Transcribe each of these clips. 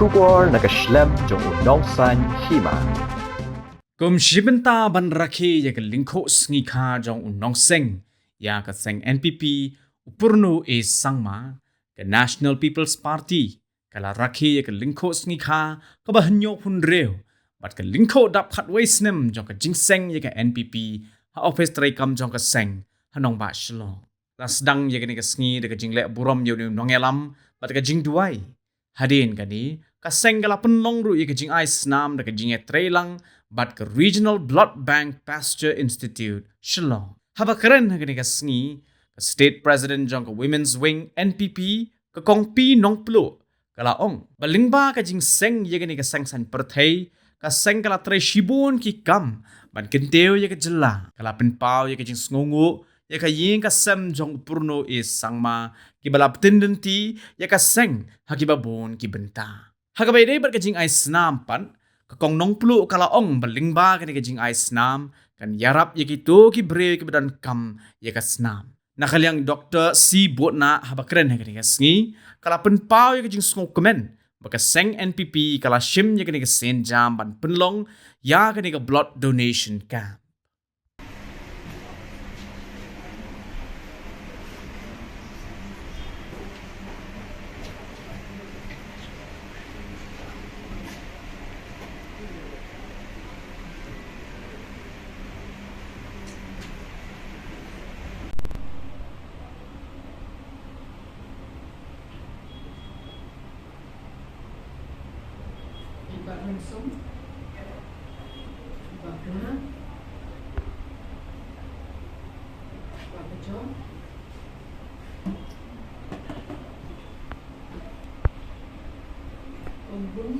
Shubor naga Snem Jong unong san Hima. Shibenta ban rakhi ya ke Lyngkhuh sngi kha Jong unong Seng ya ke Seng NPP upurnu e Sangma ke National People's Party kala rakhi ya ke Lyngkhuh sngi kha ke bahanyo pun reu bat ke Lyngkhuh dap khatway Snem Jong ke Jingseng ya ke NPP ha office tray kam Jong ke Seng hanong ba shlong la sedang ya ke ni ke sngi de ke Jinglek burom yo ni nongelam bat ke Jingduai hadin kani ka Seng kala penlong ru ya ke Jing ai snam de ke Jinge trailang but ke Regional Blood Bank Pasture Institute Shillong. Haba keren hagani ka sngi ka State President Jong ka Women's Wing NPP ka Kongpi Nong Plo kala ong balingba ka Jing Seng yagani ka Seng san perthei ka Seng kala tre shibun ki kam ban kenteu ya ka jela kala penpau ya ka Jing sngongu ya ka ying ka Sem Jong purno is Sangma ki balap tendenti ya ka Seng hakibabon ki benta. Hagabai dei ber ka Jing ai snam pan Kakong nong plu kala ong balingba kani ka Jing ai snam kan yarap yakitu ki bre ki badan kam ya ka snam. Nakaliang Dr. C. Botna haba keren kani ka sngi kala penpau ya ka Jing sngo komen baka Seng NPP kala shim ya kani ka sen jam ban penlong ya kani ka blood donation camp. Bạn mình sống bạn thứ bạn cái chó con bún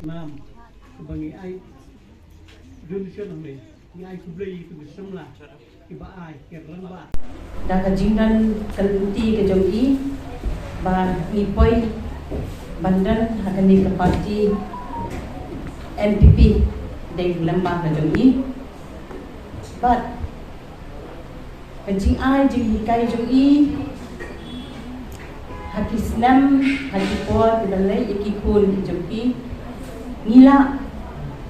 Nam bagi ai donation ang ni ai kubli ku semla iba ai keran ba da ka jingdan kalti ke jongi ba ni poi bandan hakani ke parti NPP dei lamba ka jongi but ka jing ai jing kai jongi haki Snem haki por ke dalai ikikun jongi nila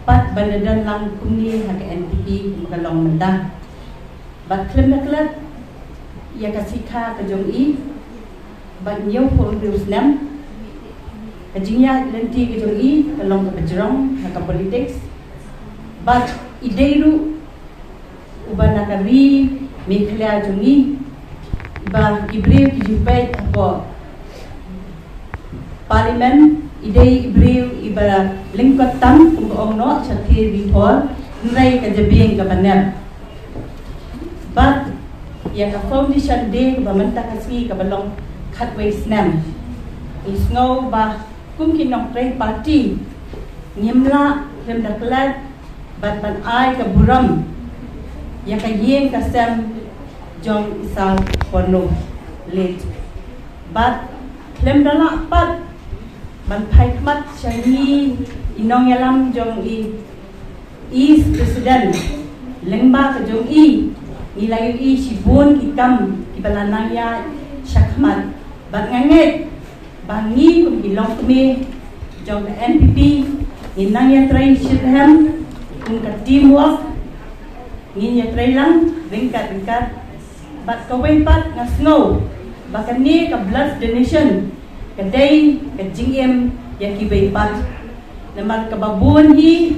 pat banadan lang kumni hak NPP makalong menda bat klem naklat ya kasika ka jongi bat nyaw for Snem kajingya lenti ka jongi kalong ka bajrong hak politics bat ideiru ubana kari mekhla jongi ba ibre ki jupay apo parliament idei ibreu iba Lyngkhuh tam kung no chathi bithor nrai ka jabing ka banel but ya ka foundation day ba manta kasi ka balong khatway Snem is no ba kum kinong tray party nimla kem daklat but ban ai ka buram ya ka yeng ka Sem Jong isal kono late but klem dala pat man pai mat shani inong yalam Jong East President lengba ka Jong nilai shibun ikam ibalanang ya shakmat bat nganget bangi kum ilong kami Jong NPP inang ya try shirham kum ka teamwork ngin ya try lang ringkat bat kawai pat ngasno bakani ka blood donation kadai ka jingem ya kibay pat naman kababun hi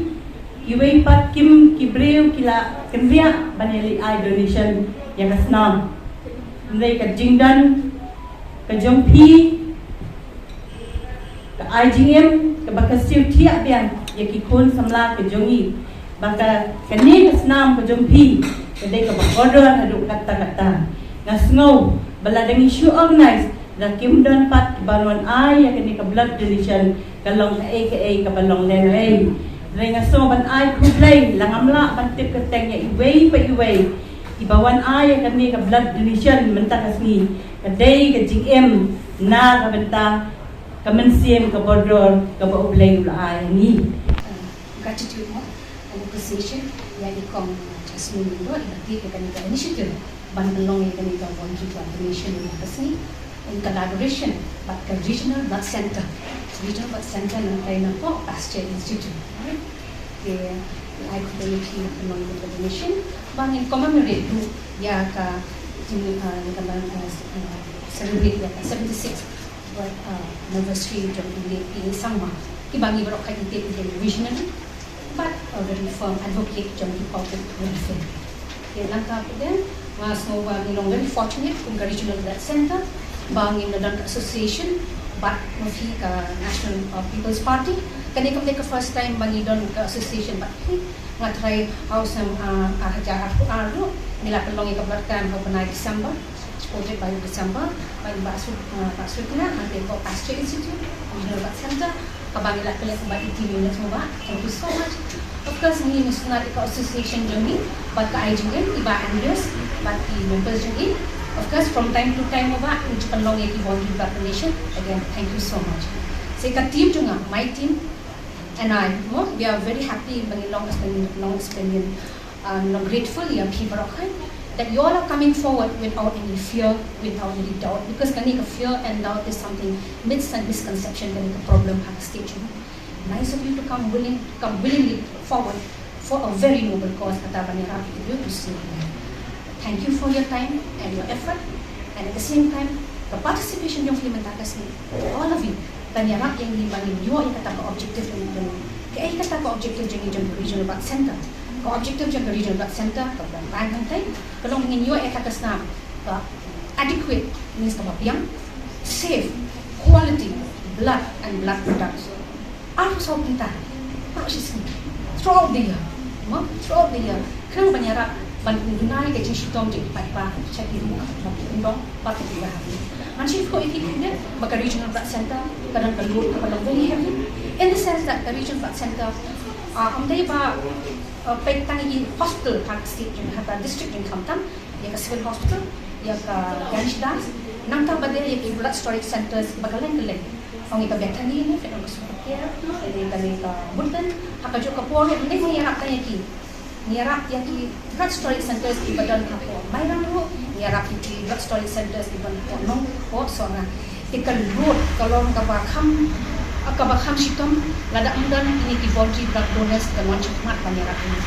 kibay pat kim kibreu kila kenria baneli ai donation ya kasnam ndai ka jingdan ka jongpi ka ai jingem ka bakasiu tiak bian ya kikun samla ka jongi baka kani kasnam ka jongpi kadai ka bakodo hadu kata-kata ngasngaw baladang issue organize na kimdan pat banwan ay kani ka blood donation kalong aka kabalong lelay renga so ban ay kublay langamla pantip keteng ya iway pa iway ibawan ay kani ka blood donation mentakas ni kadai ka GM na kabenta kamensiem ka bodor ka baublay ula ay ni gratitude mo and appreciation yang ikong Jasmine Indo ibagi ke kanita initiative bandalong yang kanita voluntary donation yang kasih in collaboration but the regional blood center ng China po Pasteur Institute right the I could be among the donation bang in commemorate to ya ka celebrate ya 76 anniversary of the Sangma kibangi barok kay regionally but a very firm advocate Jong public welfare. Kaya lang po din, mas nilong very fortunate kung regional blood center, bangin na dan association, but mafi ka National People's Party. Kani kami ka first time bangi don ka association, but nga try how some hajar aro nila pelong ka kan how panay December, supported by December, by Basu na nanti ko Pasteur Institute, regional blood center. Kabang ila kaya ba iti-unit mo ba? Thank you so much. Of course, ni National Association Jong but ka IJN, iba Andres, but the members Jong of course, from time to time mo ba, kung panlong yung voluntary blood donation, again, thank you so much. Sa ka-team Jong my team, and I, we are very happy, long experience, grateful, yung people that you all are coming forward without any fear, without any doubt, because kanika fear and doubt is something myths and misconception kanika problem at the stage. Nice of you to come willingly forward for a very noble cause kataban ni happy you to see you. Thank you for your time and your effort, and at the same time the participation yung film takas ni all of you. Tanyarap yang libangin yo ay katapa objective ng kaya katapa objective yung regional blood center. Ko objective yung regional blood center kapag bangkang tayo kalau ingin yo ay katas na adequate means kapapiyang safe quality blood and blood products ano sa kita proses ni throughout the year throughout the year kang banyara bandunay kay sitom di pa check in mo indong pati dia Manchif ko ikikinde baka regional blood center kadang kalud kapag very heavy in the sense that the regional blood center amday ba pagtangi hospital kat state yung hata district yung kamtam yung civil hospital yung Jingdap nang tabade yung blood storage centers bagalan-galan ang ikabetani ni fenong hospital yung ka bultan hakajo ka poro hindi niyarap tayo ki niyarap yung blood storage centers ibadan hapo mayroon ro niyarap yung blood storage centers ibadan po no po so na ikalud kalong kabakam sitom lada amdan ini ki voluntary blood donors kan wancik mat panera ini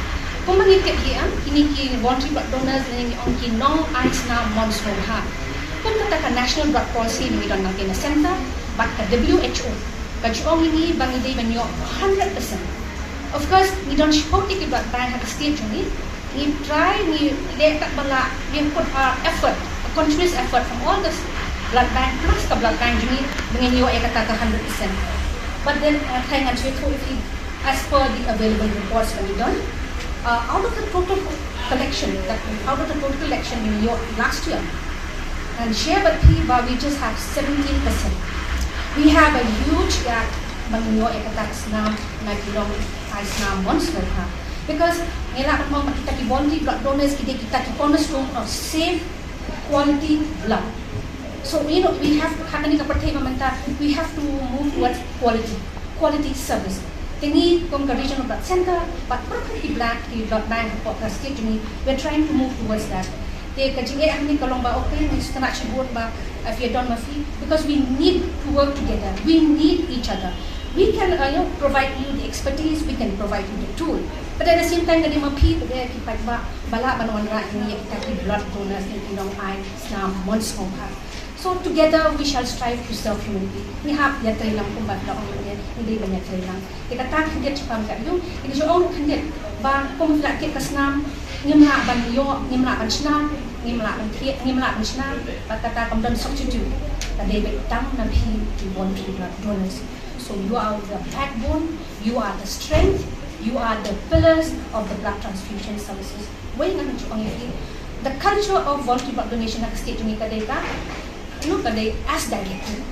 kung mangikit hian ini ki voluntary blood donors ini on ki no ice na monstro ha kung kata national blood policy ni don natin na center but ka WHO ka Jong ini bangi day banyo 100% of course ni don show ki blood bank ha state ni try ni let bala we put our effort a continuous effort from all the blood bank plus ka blood bank ni dengan yo ay kata 100%. But then, as per the available reports when we done, out of the total collection, in last year, and share with people, we just have 17%. We have a huge gap among your Snem, Snem monster. Because kita voluntary blood donors, kita cornerstone of safe quality blood. So we have we have to move towards quality service. Tingi kung regional blood center, but perfectly blood bank podcast ni we're trying to move towards that. Te kajinge akni kalong ba okay ni stana chibot ba if you don't mafi because we need to work together. We need each other. We can provide you the expertise, we can provide you the tool. But at the same time, kadi mapi kaya kipat ba bala banwan ra ni kita blood donors ni tinong ay Snem monster ha. So together we shall strive to serve humanity. Ni hap ya lang kung bakit ako hindi ba niya lang. Ikatang hindi chupang kayo. Ini jo on hindi ba kung flakit kasnam ngimla ban yo ngimla ban sna ngimla ban sna kata kamdan substitute. Tadi betang na pi voluntary blood donors. So you are the backbone, you are the strength, you are the pillars of the blood transfusion services. Way na chupang the culture of voluntary blood donation nak state ni kadai ka, kadai as directed.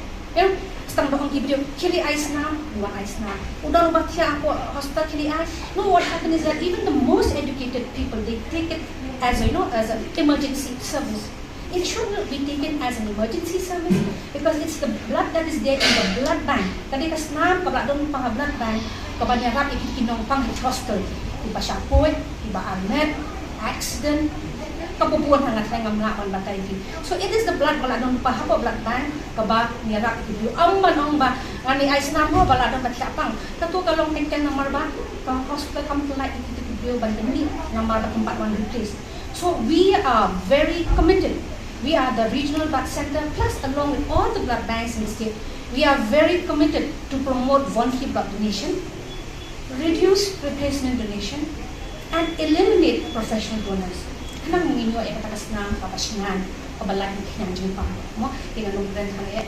Setang doang video kili ais na, dua ais na. Udah rubah tiap aku hospital kili ais. No, what happened is that even the most educated people they take it as as an emergency service. It should not be taken as an emergency service because it's the blood that is there in the blood bank. Kadai kasnam kabla don pang blood bank kabanya rap ikinong pang hospital. Tiba syapoy, tiba armet, accident, kapupuan hangat saya ngamlakan batay ini. So it is the blood baladong pa hapa blood bank kaba nirak itu. Ang manong ba ngani ice namo baladong patiapang. Kato kalong tengken nomor ba ka hospital kam tulai itu video bandeni nomor tempat one replace. So we are very committed. We are the regional blood center plus along with all the blood banks in the state. We are very committed to promote voluntary blood donation, reduce replacement donation, and eliminate professional donors. Kanang menginyo ay katakas ng kapasyanan, kabalag ng kinanjing pa mo, kinanungdan ka na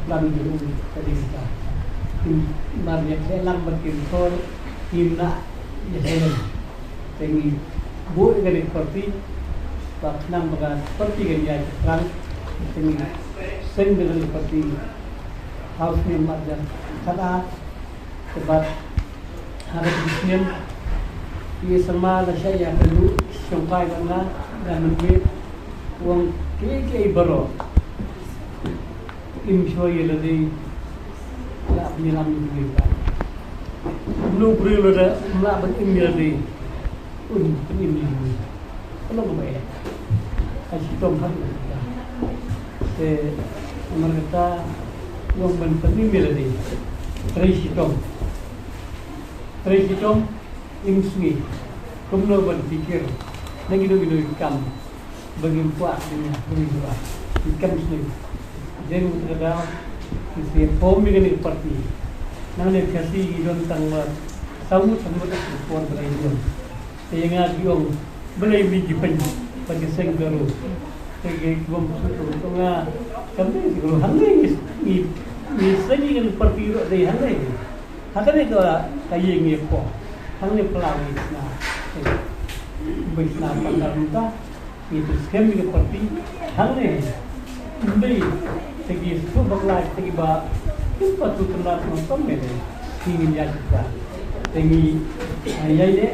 Plan dulu tadi kita. Marnya selang berkimpol, himna, ya selang. Tengi bu dari seperti nang baga seperti gaya terang. Tengi seng dengan seperti house ni marja kada sebab harus bisnis. Ia sama lah saya perlu sampai mana dan mungkin uang kiki baru imshoy lagi lah penyelam juga. Belum perlu ada lah berimil lagi imil lagi. Kalau boleh, kasih tomhan. Mereka uang berimil lagi. Terisi tom imsui. Kumno berpikir, lagi dulu ikam bagi puak dengan berdua ikam sendiri. Jadi terdapat setiap form dengan parti. Nanti kasih idon tanggal samut ekspor berlain. Sehingga diong boleh biji pada Seng baru. Sehingga bom tengah kami kalau hangai ni seni dengan parti dari hangai. Hangai itu kayu ni po. Hangai pelangi na. Bisna pandang itu Snem dengan parti hangai. Hindi segi subaklah segi ba kita tu kenal nonton mere ingin jadi kita segi ayah ini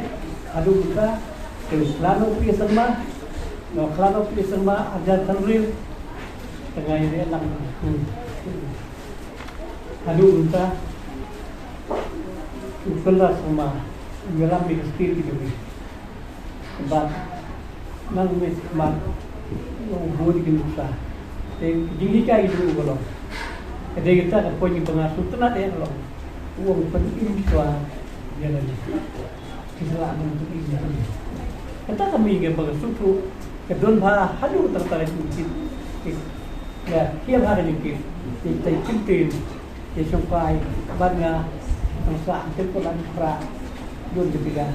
adu kita kelano pi sama no kelano pi sama ajar tanril tengah ini lang adu kita kelas sama dalam ministry gitu sebab nang mesmat yang buat kita Jingdap itu kalau ada kita ada punya pengasuh tenar ya kalau uang penting soal dia lagi kesalahan untuk ini. Kita kami yang pengasuh tu kedon bah halu tertarik mungkin ya tiap hari mungkin kita kimtin ya sampai banyak masa kita pulang kerja don ketiga